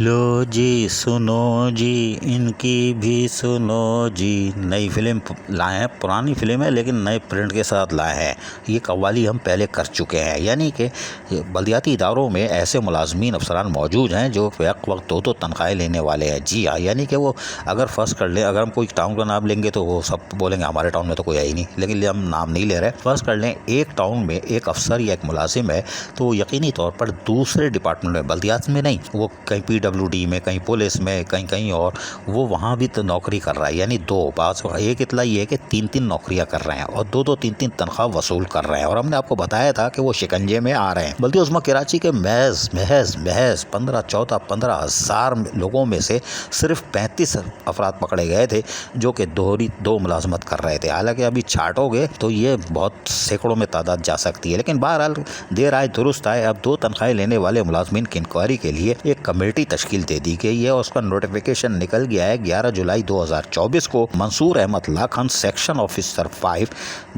लो जी सुनो जी, इनकी भी सुनो जी। नई फिल्म लाए हैं, पुरानी फिल्म है लेकिन नए प्रिंट के साथ लाए हैं। ये कव्वाली हम पहले कर चुके हैं, यानी कि बल्दियाती इदारों में ऐसे मुलाजमीन अफसरान मौजूद हैं जो वक्त दो तनख्वाहें लेने वाले हैं। जी हाँ, यानी कि वो अगर फर्स्ट कर लें, अगर हम कोई टाउन का नाम लेंगे तो वो सब बोलेंगे हमारे टाउन में तो कोई है ही नहीं, लेकिन हम नाम नहीं ले रहे। फर्स्ट कर लें, एक टाउन में एक अफसर या एक मुलाजिम है तो यकीनी तौर पर दूसरे डिपार्टमेंट में, बल्दियात में नहीं, वो कहीं PWD में, कहीं पुलिस में, कहीं कहीं और वो वहाँ भी तो नौकरी कर रहा है। यानी दो बात, एक इतना ये है कि 3-3 नौकरियां कर रहे हैं और 2-2 3-3 तनख्वाह वसूल कर रहे हैं। और हमने आपको बताया था कि वो शिकंजे में आ रहे हैं। बल्कि उसमें कराची के महज 15,000 लोगों में से सिर्फ 35 अफराद पकड़े गए थे जो कि दो मुलाजमत कर रहे थे। हालांकि अभी छाटोगे तो ये बहुत सैकड़ों में तादाद जा सकती है, लेकिन बहरहाल देर आए दुरुस्त आए। अब 2 तनख्वाहें लेने वाले मुलाजमीन की इंक्वायरी के लिए एक कमेटी तश्कील दे दी गई है और उसका नोटिफिकेशन निकल गया है 11 जुलाई 2024 को। मंसूर अहमद लाखन, सेक्शन ऑफिसर 5,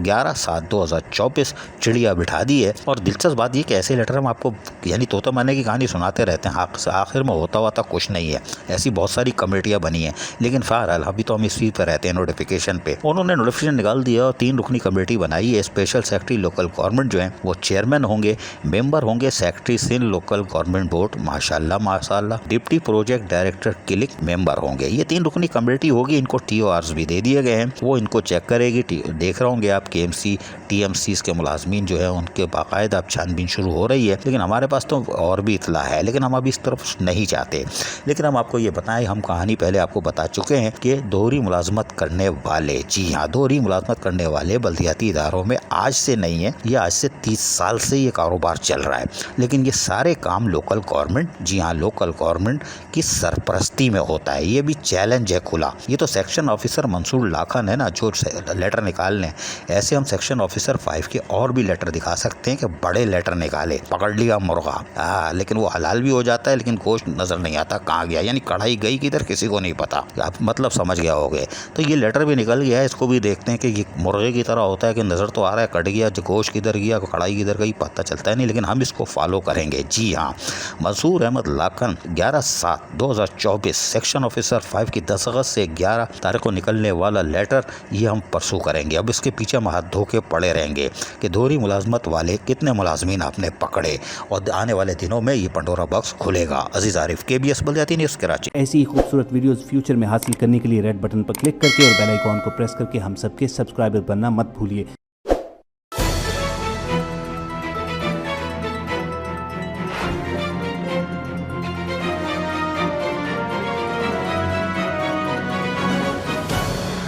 11/7/2024 चिड़िया बिठा दी है। और दिलचस्प बात ये कि ऐसे लेटर हम आपको यानी तोता मैने की कहानी सुनाते रहते हैं, आखिर में होता हुआ कुछ नहीं है। ऐसी बहुत सारी कमेटियां बनी हैं, लेकिन बहरहाल अभी तो हम इसी पर रहते हैं नोटिफिकेशन पे। उन्होंने नोटिफिकेशन निकाल दिया और 3 रुकनी कमेटी बनाई है। स्पेशल सेक्रेटरी लोकल गवर्नमेंट जो है वो चेयरमैन होंगे, मेंबर होंगे secretary Sindh local government board, माशाल्लाह। डिप्टी प्रोजेक्ट डायरेक्टर क्लिक मेंबर होंगे। ये 3 रुकनी कमेटी होगी। इनको TORs भी दे दिए गए हैं, वो इनको चेक करेगी। देख रहे होंगे आप KMC TMCs के मुलाजमीन जो है उनके बाकायदा अब छानबीन शुरू हो रही है। लेकिन हमारे पास तो और भी इतला है, लेकिन हम अभी इस तरफ नहीं चाहते। लेकिन हम आपको ये बताएं, हम कहानी पहले आपको बता चुके हैं कि दोहरी मुलाजमत करने वाले, जी हाँ, दोहरी मुलाजमत करने वाले बल्दियाती इदारों में आज से नहीं है, ये आज से 30 साल से ये कारोबार चल रहा है। लेकिन ये सारे काम लोकल गवर्नमेंट, जी हाँ, लोकल गवर्नमेंट की सरपरस्ती में होता है। ये भी चैलेंज है खुला। ये तो सेक्शन ऑफिसर मंसूर लाखन है ना जो लेटर निकालने, ऐसे हम सेक्शन ऑफिसर 5 के और भी लेटर दिखा सकते हैं कि बड़े लेटर निकाले, पकड़ लिया मुर्गा। लेकिन वो हलाल भी हो जाता है, लेकिन गोश्त नजर नहीं आता कहाँ गया, यानी कढ़ाई गई किधर किसी को नहीं पता। आप मतलब समझ गया होगे। तो ये लेटर भी निकल गया है, इसको भी देखते हैं कि ये मुर्गे की तरह होता है कि नजर तो आ रहा है, कट गया, गोश्त किधर गया, कढ़ाई किधर गई, पता चलता है नहीं, लेकिन हम इसको फॉलो करेंगे। जी हाँ, मंसूर अहमद लाखन 11/7/2024 सेक्शन ऑफिसर 5 की दस्तखत से 11 तारीख को निकलने वाला लेटर, ये हम परसू करेंगे। अब इसके पीछे हम हाथ धो के पड़े रहेंगे कि दोहरी मुलाजमत वाले कितने मुलाजमीन आपने पकड़े, और आने वाले दिनों में ये पंडोरा बॉक्स खुलेगा। अजीज आरिफ, KBS बल्दियाती न्यूज़ कराची। ऐसी ही खूबसूरत वीडियोस फ्यूचर में हासिल करने के लिए रेड बटन पर क्लिक करके और बेल आइकॉन को प्रेस करके हम सबके सब्सक्राइबर बनना मत भूलिए।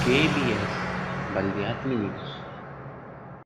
KBS बल्दियाती न्यूज़।